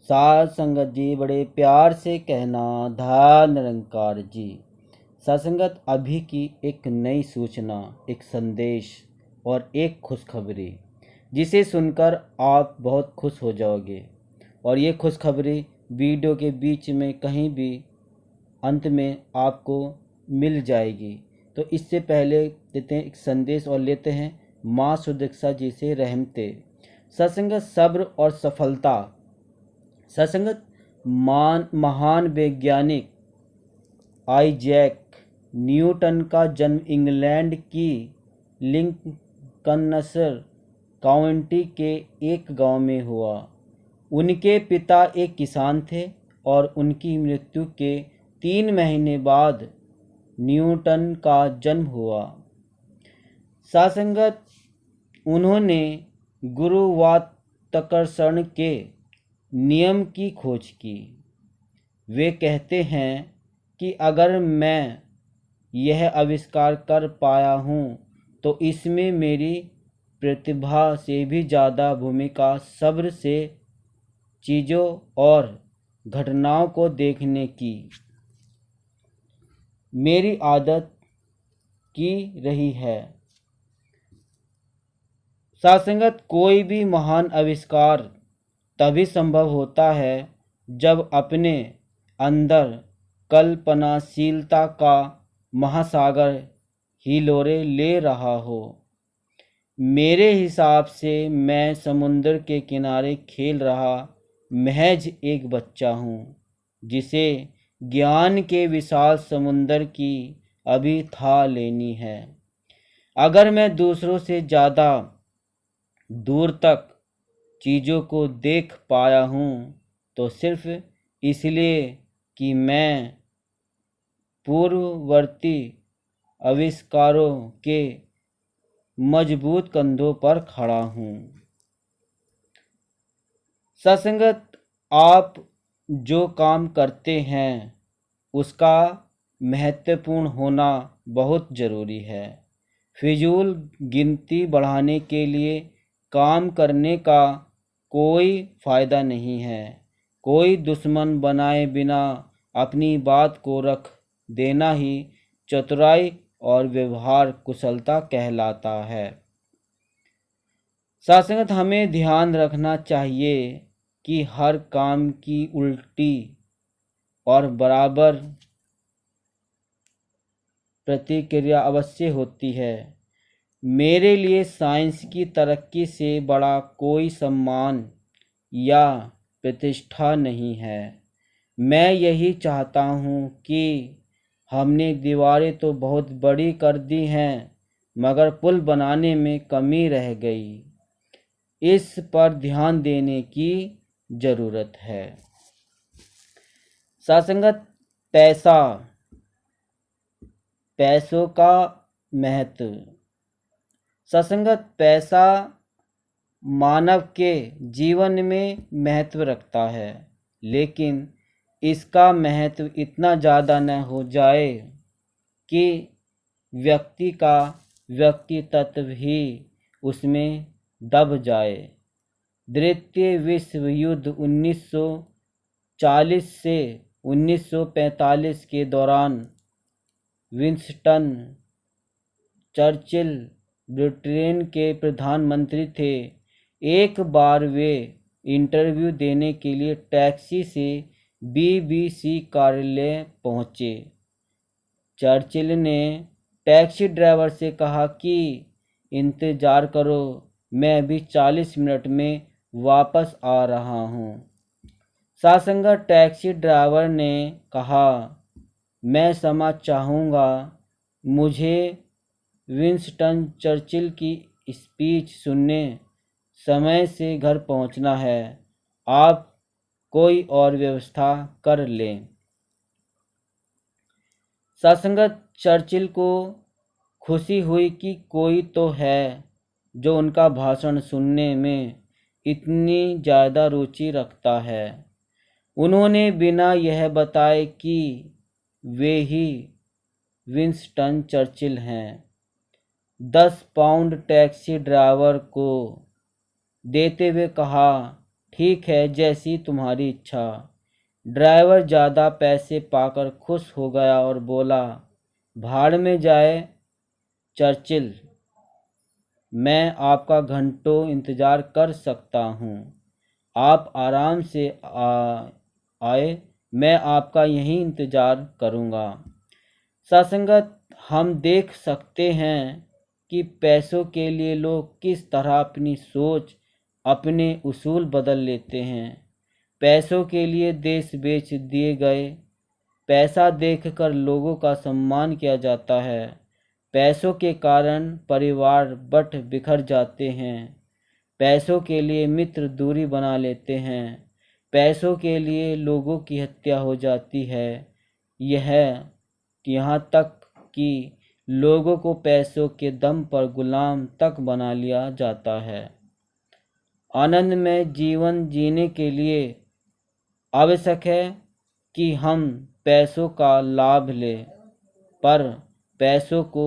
साध संगत जी बड़े प्यार से कहना, धन निरंकार जी। सत्संगत अभी की एक नई सूचना, एक संदेश और एक खुशखबरी जिसे सुनकर आप बहुत खुश हो जाओगे। और ये खुशखबरी वीडियो के बीच में कहीं भी अंत में आपको मिल जाएगी। तो इससे पहले देते हैं एक संदेश और लेते हैं माँ सुदीक्षा जी से रहमते। सत्संगत सब्र और सफलता। सत्संगत महान वैज्ञानिक आइजैक न्यूटन का जन्म इंग्लैंड की लिंकनशर काउंटी के एक गांव में हुआ। उनके पिता एक किसान थे और उनकी मृत्यु के 3 महीने बाद न्यूटन का जन्म हुआ। सासंगत उन्होंने गुरुत्वाकर्षण के नियम की खोज की। वे कहते हैं कि अगर मैं यह आविष्कार कर पाया हूँ तो इसमें मेरी प्रतिभा से भी ज़्यादा भूमिका सब्र से चीज़ों और घटनाओं को देखने की मेरी आदत की रही है। सासंगत कोई भी महान आविष्कार तभी संभव होता है जब अपने अंदर कल्पनाशीलता का महासागर हिलोरे ले रहा हो। मेरे हिसाब से मैं समुद्र के किनारे खेल रहा महज एक बच्चा हूँ जिसे ज्ञान के विशाल समुद्र की अभी था लेनी है। अगर मैं दूसरों से ज़्यादा दूर तक चीज़ों को देख पाया हूँ तो सिर्फ इसलिए कि मैं पूर्ववर्ती आविष्कारों के मजबूत कंधों पर खड़ा हूँ। सत्संगत आप जो काम करते हैं उसका महत्वपूर्ण होना बहुत ज़रूरी है। फिजूल गिनती बढ़ाने के लिए काम करने का कोई फ़ायदा नहीं है। कोई दुश्मन बनाए बिना अपनी बात को रख देना ही चतुराई और व्यवहार कुशलता कहलाता है। सासंगत हमें ध्यान रखना चाहिए कि हर काम की उल्टी और बराबर प्रतिक्रिया अवश्य होती है। मेरे लिए साइंस की तरक्की से बड़ा कोई सम्मान या प्रतिष्ठा नहीं है। मैं यही चाहता हूँ कि हमने दीवारें तो बहुत बड़ी कर दी हैं मगर पुल बनाने में कमी रह गई। इस पर ध्यान देने की ज़रूरत है। सासंगत पैसों का महत्व। सत्संगत पैसा मानव के जीवन में महत्व रखता है, लेकिन इसका महत्व इतना ज़्यादा न हो जाए कि व्यक्ति का व्यक्तित्व ही उसमें दब जाए। द्वितीय विश्व युद्ध 1940 से 1945 के दौरान विंस्टन चर्चिल ब्रिटेन के प्रधानमंत्री थे। एक बार वे इंटरव्यू देने के लिए टैक्सी से BBC कार्यालय पहुंचे। चर्चिल ने टैक्सी ड्राइवर से कहा कि इंतज़ार करो, मैं अभी 40 मिनट में वापस आ रहा हूं। सासंगत टैक्सी ड्राइवर ने कहा, मैं क्षमा चाहूँगा, मुझे विंस्टन चर्चिल की स्पीच सुनने समय से घर पहुंचना है, आप कोई और व्यवस्था कर लें। सत्संगत चर्चिल को खुशी हुई कि कोई तो है जो उनका भाषण सुनने में इतनी ज़्यादा रुचि रखता है। उन्होंने बिना यह बताए कि वे ही विंस्टन चर्चिल हैं 10 पाउंड टैक्सी ड्राइवर को देते हुए कहा, ठीक है, जैसी तुम्हारी इच्छा। ड्राइवर ज़्यादा पैसे पाकर खुश हो गया और बोला, भाड़ में जाए चर्चिल, मैं आपका घंटों इंतज़ार कर सकता हूँ। आप आराम से आए, मैं आपका यहीं इंतज़ार करूँगा। सत्संगत, हम देख सकते हैं कि पैसों के लिए लोग किस तरह अपनी सोच, अपने उसूल बदल लेते हैं। पैसों के लिए देश बेच दिए गए। पैसा देखकर लोगों का सम्मान किया जाता है। पैसों के कारण परिवार बट बिखर जाते हैं। पैसों के लिए मित्र दूरी बना लेते हैं। पैसों के लिए लोगों की हत्या हो जाती है। यहाँ तक कि लोगों को पैसों के दम पर गुलाम तक बना लिया जाता है। आनंदमय जीवन जीने के लिए आवश्यक है कि हम पैसों का लाभ लें, पर पैसों को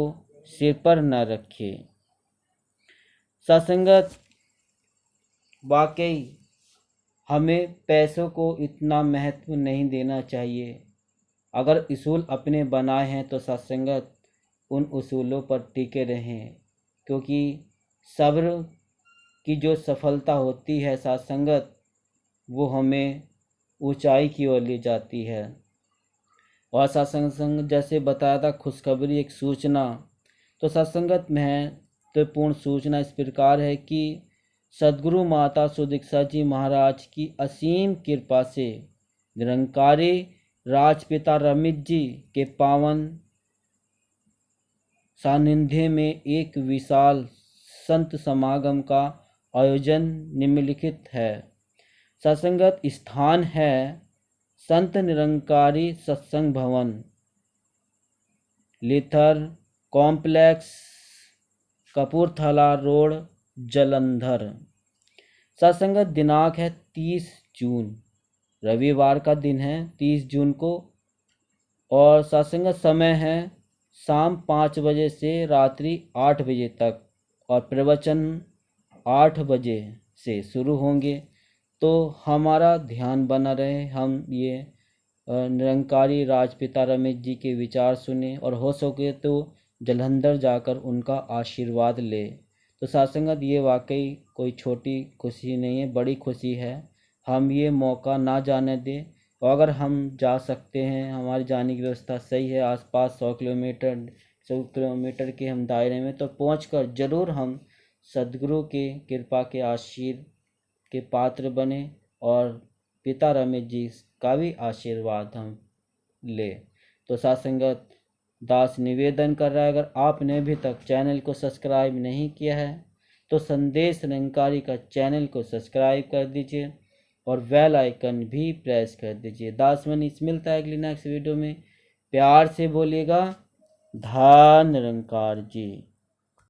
सिर पर न रखें। सत्संगत, वाकई हमें पैसों को इतना महत्व नहीं देना चाहिए। अगर उसूल अपने बनाए हैं तो सत्संगत उन उसूलों पर टिके रहें, क्योंकि सब्र की जो सफलता होती है सत्संगत, वो हमें ऊंचाई की ओर ले जाती है। और सत्संग जैसे बताया था, खुशखबरी एक सूचना, तो सत्संगत महत्वपूर्ण सूचना इस प्रकार है कि सद्गुरु माता सुदीक्षा जी महाराज की असीम कृपा से निरंकारी राजपिता रमित जी के पावन सानिध्य में एक विशाल संत समागम का आयोजन निम्नलिखित है। सत्संगत स्थान है संत निरंकारी सत्संग भवन, लिथर कॉम्प्लेक्स, कपूरथला रोड, जलंधर। सत्संगत दिनांक है 30 जून, रविवार का दिन है 30 जून को। और सत्संगत समय है शाम 5 बजे से रात्रि 8 बजे तक, और प्रवचन 8 बजे से शुरू होंगे। तो हमारा ध्यान बना रहे, हम ये निरंकारी राजपिता रमेश जी के विचार सुने, और हो सके तो जलंधर जाकर उनका आशीर्वाद ले। तो सत्संगत, ये वाकई कोई छोटी खुशी नहीं है, बड़ी खुशी है। हम ये मौका ना जाने दें, और अगर हम जा सकते हैं, हमारी जाने की व्यवस्था सही है, आसपास 100 किलोमीटर के हम दायरे में, तो पहुंचकर ज़रूर हम सद्गुरु के कृपा के आशीर्वाद के पात्र बने, और पिता रमेश जी का भी आशीर्वाद हम ले। तो सत्संगत, दास निवेदन कर रहा है, अगर आपने अभी तक चैनल को सब्सक्राइब नहीं किया है तो संदेश निरंकारी का चैनल को सब्सक्राइब कर दीजिए और बेल आइकन भी प्रेस कर दीजिए। दास मनीष मिलता है अगली नेक्स्ट वीडियो में। प्यार से बोलिएगा, धन निरंकार जी।